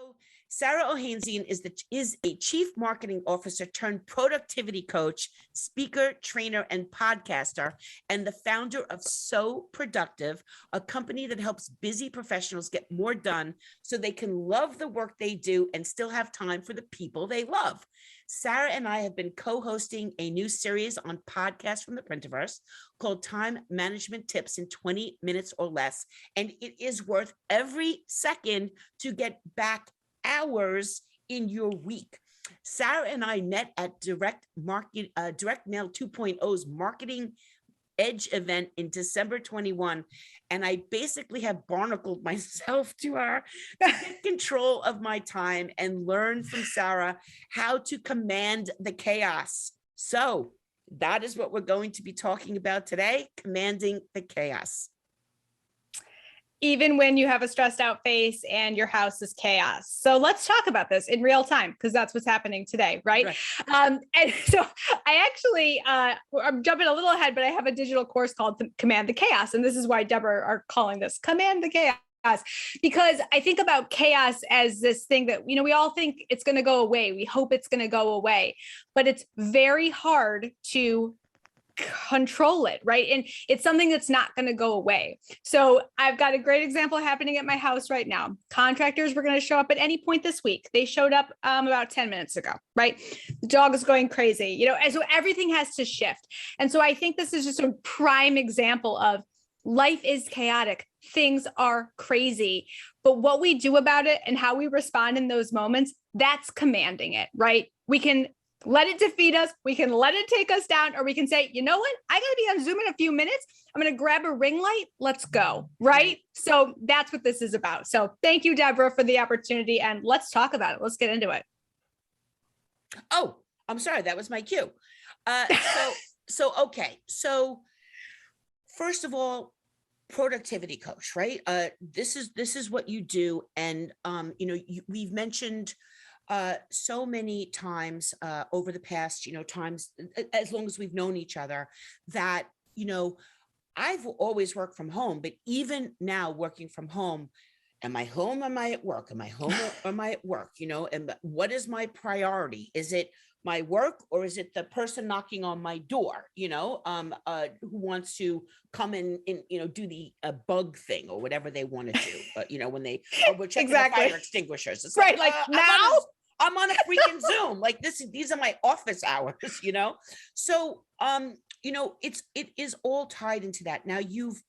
So Sarah Ohanesian is a chief marketing officer turned productivity coach, speaker, trainer, and podcaster, and the founder of So Productive, a company that helps busy professionals get more done so they can love the work they do and still have time for the people they love. Sarah and I have been co-hosting a new series on Podcasts from the Printerverse called Time Management Tips in 20 Minutes or Less. And it is worth every second to get back hours in your week. Sarah and I met at Direct Mail 2.0's Marketing Edge event in December 21, and I basically have barnacled myself to her to get control of my time and learn from Sarah how to command the chaos. So that is what we're going to be talking about today, commanding the chaos. Even when you have a stressed out face and your house is chaos. So let's talk about this in real time, because that's what's happening today, right? And so I actually, I'm jumping a little ahead, but I have a digital course called Command the Chaos. And this is why Deborah are calling this Command the Chaos, because I think about chaos as this thing that, we all think it's going to go away. We hope it's going to go away, but it's very hard to control it, right? And it's something that's not going to go away. So I've got a great example happening at my house right now. Contractors were going to show up at any point this week. They showed up about 10 minutes ago, right? The dog is going crazy, and so everything has to shift. And so I think this is just a prime example of life is chaotic. Things are crazy, but what we do about it and how we respond in those moments, that's commanding it, right? We can let it defeat us. We can let it take us down, or we can say, you know what? I got to be on Zoom in a few minutes. I'm going to grab a ring light. Let's go. Right. So that's what this is about. So thank you, Deborah, for the opportunity. And let's talk about it. Let's get into it. Oh, I'm sorry. That was my cue. Okay. So first of all, productivity coach, right? This is what you do. And, we've mentioned so many times over the past, times, as long as we've known each other, that, I've always worked from home, but even now working from home, am I home? Am I at work? Am I home or am I at work? And what is my priority? Is it my work, or is it the person knocking on my door, who wants to come in and, do the bug thing or whatever they want to do, when we're checking the fire extinguishers. It's right. Like now? I'm on a freaking Zoom. Like these are my office hours, So, it is all tied into that. Now you've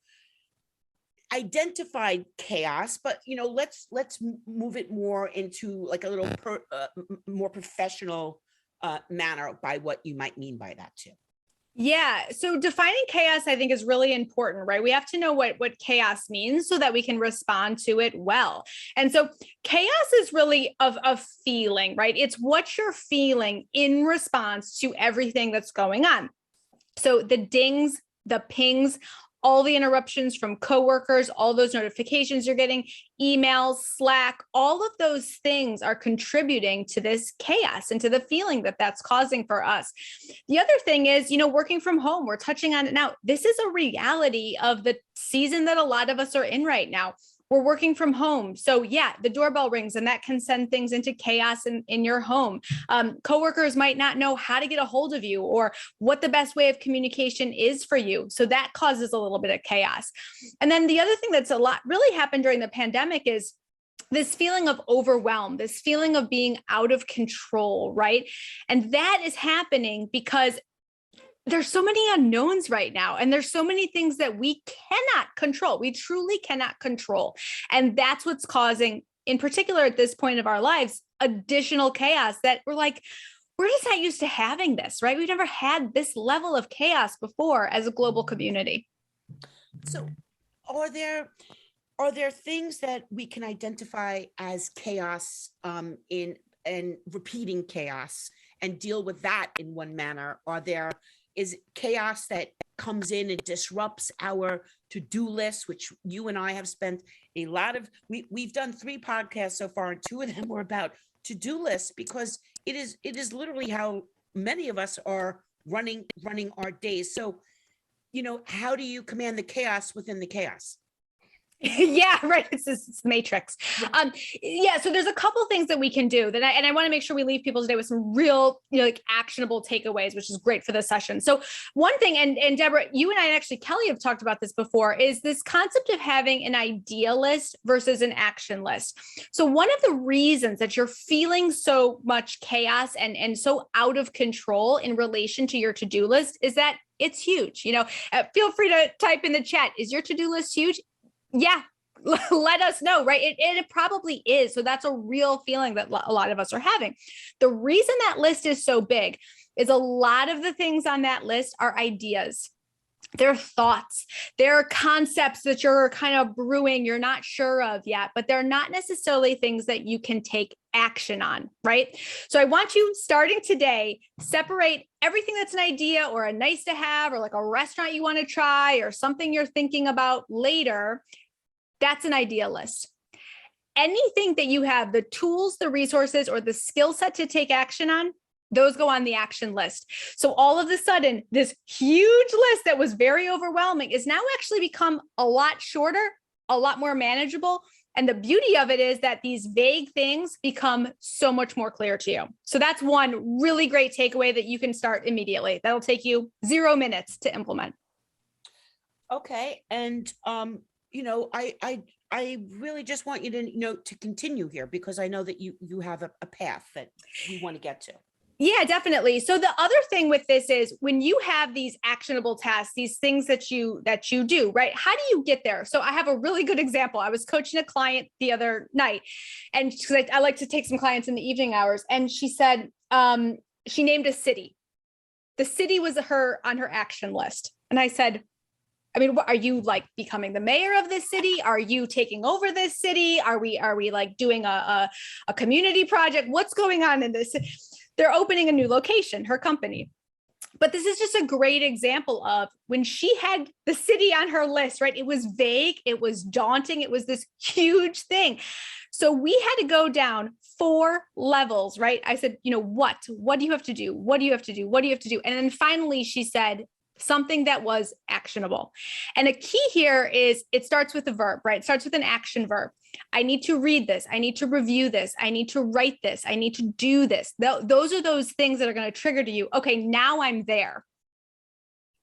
identified chaos, but let's move it more into like a little more professional manner by what you might mean by that too. Yeah. So defining chaos, I think, is really important, right? We have to know what chaos means so that we can respond to it well. And so chaos is really of feeling, right? It's what you're feeling in response to everything that's going on. So the dings, the pings, all the interruptions from coworkers, all those notifications you're getting, emails, Slack, all of those things are contributing to this chaos and to the feeling that that's causing for us. The other thing is, working from home, we're touching on it now. This is a reality of the season that a lot of us are in right now. We're working from home. So yeah, the doorbell rings and that can send things into chaos in your home. Coworkers might not know how to get a hold of you or what the best way of communication is for you. So that causes a little bit of chaos. And then the other thing that's really happened during the pandemic is this feeling of overwhelm, this feeling of being out of control, right? And that is happening because there's so many unknowns right now, and there's so many things that we cannot control. We truly cannot control. And that's what's causing, in particular at this point of our lives, additional chaos that we're like, we're just not used to having this, right? We've never had this level of chaos before as a global community. So are there things that we can identify as chaos in repeating chaos and deal with that in one manner? Is chaos that comes in and disrupts our to-do list, which you and I have spent a lot of, we've done 3 podcasts so far, and 2 of them were about to-do lists, because it is literally how many of us are running our days. So, how do you command the chaos within the chaos? Yeah, right. It's the Matrix. Yeah. So there's a couple things that we can do that, I want to make sure we leave people today with some real, like actionable takeaways, which is great for this session. So one thing, and Deborah, you and I, and actually Kelly, have talked about this before, is this concept of having an idea list versus an action list. So one of the reasons that you're feeling so much chaos and so out of control in relation to your to-do list is that it's huge. Feel free to type in the chat. Is your to-do list huge? Yeah, let us know, right? It probably is. So that's a real feeling that a lot of us are having. The reason that list is so big is a lot of the things on that list are ideas. They're thoughts, they're concepts that you're kind of brewing, you're not sure of yet, but they're not necessarily things that you can take action on, right? So I want you, starting today, separate everything that's an idea or a nice to have, or like a restaurant you want to try or something you're thinking about later. That's an idea list. Anything that you have the tools, the resources, or the skill set to take action on, those go on the action list. So all of a sudden, this huge list that was very overwhelming is now actually become a lot shorter, a lot more manageable. And the beauty of it is that these vague things become so much more clear to you. So that's one really great takeaway that you can start immediately. That'll take you 0 minutes to implement. Okay. And, I really just want you to, to continue here, because I know that you have a path that we want to get to. Yeah, definitely. So the other thing with this is when you have these actionable tasks, these things that you do, right? How do you get there? So I have a really good example. I was coaching a client the other night, and I like to take some clients in the evening hours. And she said, she named a city. The city was on her action list. And I said, are you like becoming the mayor of this city? Are you taking over this city? Are we like doing a community project? What's going on in this? They're opening a new location, her company. But this is just a great example of when she had the city on her list, right? It was vague, it was daunting, it was this huge thing. So we had to go down 4 levels, right? I said, what do you have to do? What do you have to do? What do you have to do? And then finally she said something that was actionable. And a key here is it starts with a verb, right? It starts with an action verb. I need to read this. I need to review this. I need to write this. I need to do this. Those are those things that are going to trigger to you. Okay, now I'm there.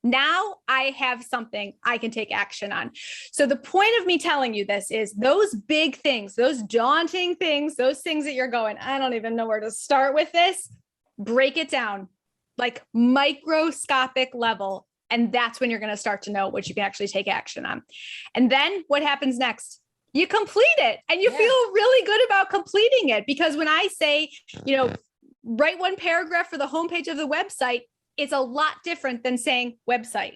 Now I have something I can take action on. So the point of me telling you this is those big things, those daunting things, those things that you're going, I don't even know where to start with this. Break it down, like microscopic level. And that's when you're going to start to know what you can actually take action on. And then what happens next? You complete it and you feel really good about completing it. Because when I say, write 1 paragraph for the homepage of the website, it's a lot different than saying website.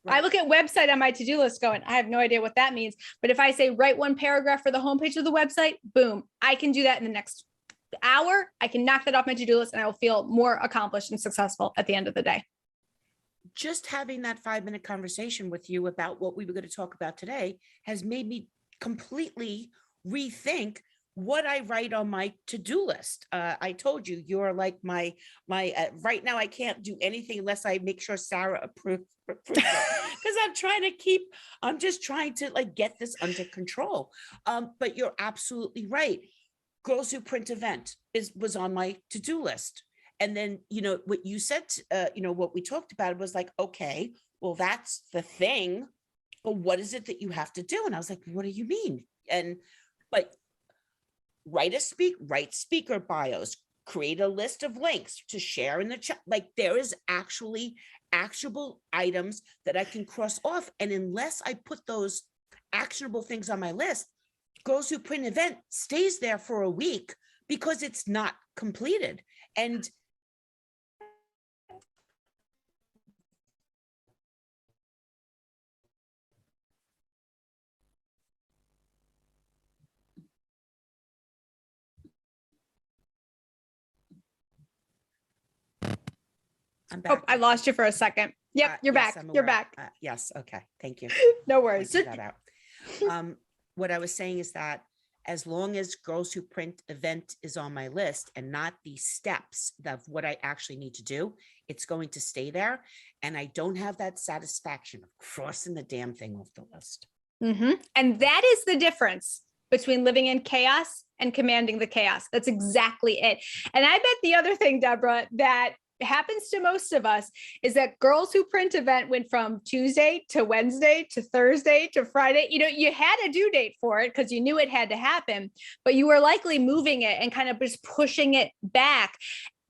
Right. I look at website on my to-do list going, I have no idea what that means. But if I say write 1 paragraph for the homepage of the website, boom, I can do that in the next hour. I can knock that off my to-do list and I will feel more accomplished and successful at the end of the day. Just having that 5-minute conversation with you about what we were going to talk about today has made me completely rethink what I write on my to-do list. I told you, you're like my right now, I can't do anything unless I make sure Sarah approves it, because I'm just trying to like get this under control. But you're absolutely right. Girls Who Print event was on my to-do list. And then, what you said, what we talked about was like, okay, well, that's the thing, but what is it that you have to do? And I was like, what do you mean? But write speaker bios, create a list of links to share in the chat. Like there is actually actionable items that I can cross off. And unless I put those actionable things on my list, Girls Who Print event stays there for a week because it's not completed. And I'm back. Oh, I lost you for a second. Yep, you're back. You're back. Yes. Okay. Thank you. No worries. That out. What I was saying is that as long as Girls Who Print event is on my list and not the steps of what I actually need to do, it's going to stay there. And I don't have that satisfaction of crossing the damn thing off the list. And that is the difference between living in chaos and commanding the chaos. That's exactly it. And I bet the other thing, Deborah, that happens to most of us is that Girls Who Print event went from Tuesday to Wednesday to Thursday to Friday. You had a due date for it because you knew it had to happen, but you were likely moving it and kind of just pushing it back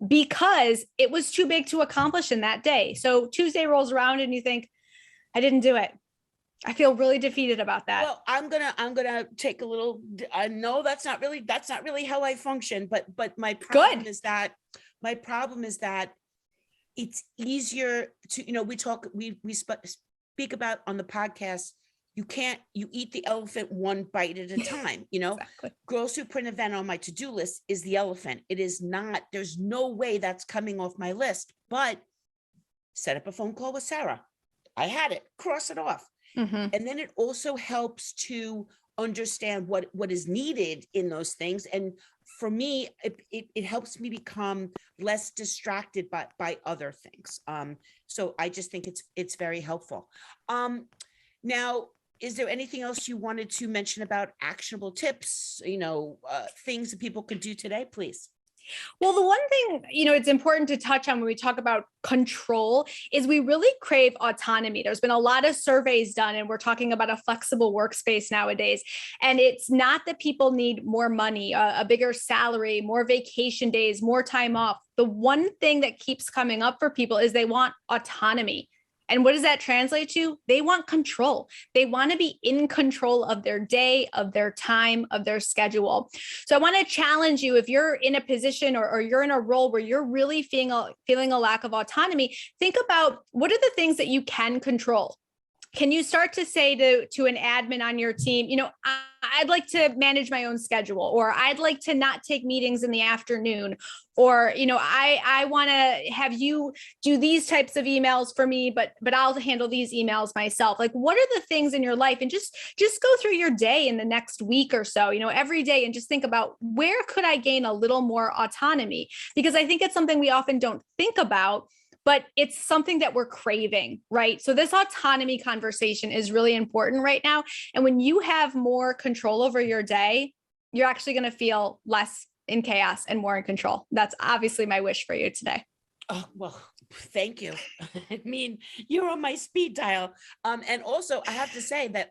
because it was too big to accomplish in that day. So Tuesday rolls around and you think, I didn't do it. I feel really defeated about that. Well, I'm gonna take a little. I know that's not really how I function. But my problem is that it's easier to we speak about on the podcast. You eat the elephant one bite at a time. Exactly. Girls Who Print event on my to-do list is the elephant. It is not. There's no way that's coming off my list. But set up a phone call with Sarah. I had it. Cross it off. And then it also helps to understand what is needed in those things. And for me, it helps me become less distracted by other things. So I just think it's very helpful. Now, is there anything else you wanted to mention about actionable tips, things that people can do today, please? Well, the one thing, it's important to touch on when we talk about control is we really crave autonomy. There's been a lot of surveys done, and we're talking about a flexible workspace nowadays. And it's not that people need more money, a bigger salary, more vacation days, more time off. The one thing that keeps coming up for people is they want autonomy. And what does that translate to? They want control. They want to be in control of their day, of their time, of their schedule. So I want to challenge you, if you're in a position or you're in a role where you're really feeling a lack of autonomy, think about what are the things that you can control. Can you start to say to an admin on your team, I'd like to manage my own schedule, or I'd like to not take meetings in the afternoon, or, I want to have you do these types of emails for me, but I'll handle these emails myself. Like, what are the things in your life? And just go through your day in the next week or so, every day, and just think about where could I gain a little more autonomy? Because I think it's something we often don't think about, but it's something that we're craving, right? So this autonomy conversation is really important right now. And when you have more control over your day, you're actually going to feel less in chaos and more in control. That's obviously my wish for you today. Oh, well, thank you. I mean, you're on my speed dial. And also I have to say that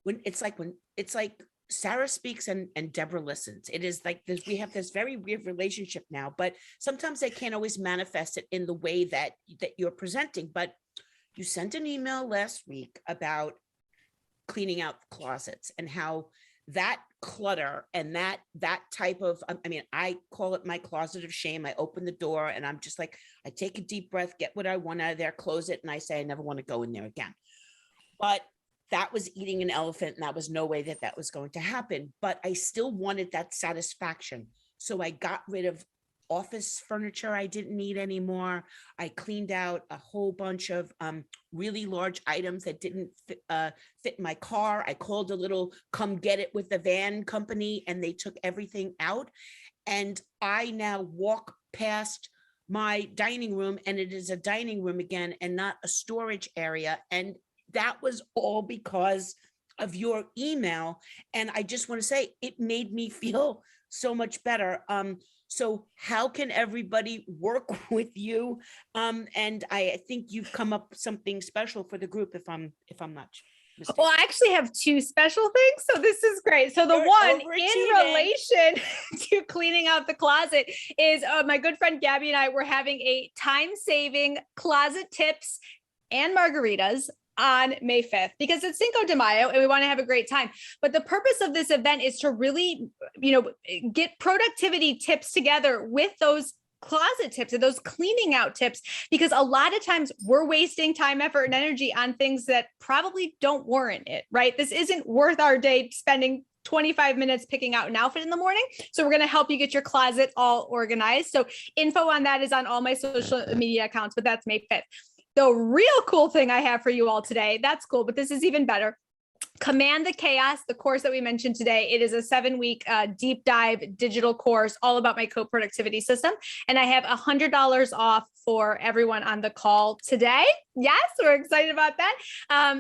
when Sarah speaks and Deborah listens. It is like this, we have this very weird relationship now, but sometimes I can't always manifest it in the way that you're presenting. But you sent an email last week about cleaning out closets and how that clutter and that type of, I call it my closet of shame. I open the door and I'm just like, I take a deep breath, get what I want out of there, close it. And I say, I never want to go in there again. But that was eating an elephant, and that was no way that was going to happen. But I still wanted that satisfaction. So I got rid of office furniture I didn't need anymore. I cleaned out a whole bunch of really large items that didn't fit my car. I called a little come get it with the van company, and they took everything out. And I now walk past my dining room, and it is a dining room again and not a storage area. And that was all because of your email. And I just want to say it made me feel so much better. So how can everybody work with you? And I think you've come up with something special for the group, if I'm not mistaken. Well, I actually have two special things. So this is great. So the one in relation to cleaning out the closet is my good friend Gabby and I were having a time-saving closet tips and margaritas on May 5th, because it's Cinco de Mayo and we want to have a great time. But the purpose of this event is to really, get productivity tips together with those closet tips and those cleaning out tips, because a lot of times we're wasting time, effort, and energy on things that probably don't warrant it, right? This isn't worth our day spending 25 minutes picking out an outfit in the morning. So we're going to help you get your closet all organized. So info on that is on all my social media accounts, but that's May 5th. The real cool thing I have for you all today, that's cool, but this is even better, Command the Chaos, the course that we mentioned today. It is a 7-week deep dive digital course all about my co-productivity system. And I have $100 off for everyone on the call today. Yes, we're excited about that.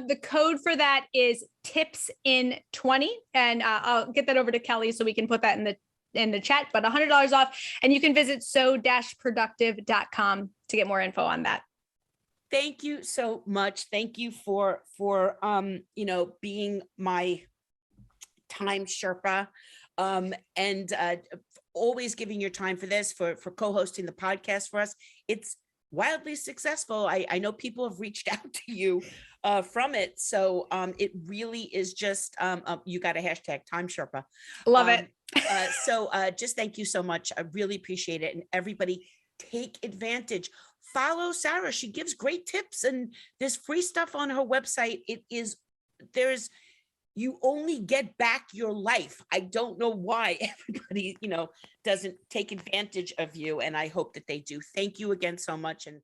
The code for that is TIPSIN20. And I'll get that over to Kelly so we can put that in the chat, but $100 off. And you can visit so-productive.com to get more info on that. Thank you so much. Thank you for being my time Sherpa, and always giving your time for this, for co-hosting the podcast for us. It's wildly successful. I know people have reached out to you from it. So it really is just, you got a hashtag time Sherpa. Love it. So just thank you so much. I really appreciate it. And everybody, take advantage. Follow Sarah. She gives great tips, and there's free stuff on her website. You only get back your life. I don't know why everybody, doesn't take advantage of you. And I hope that they do. Thank you again so much. And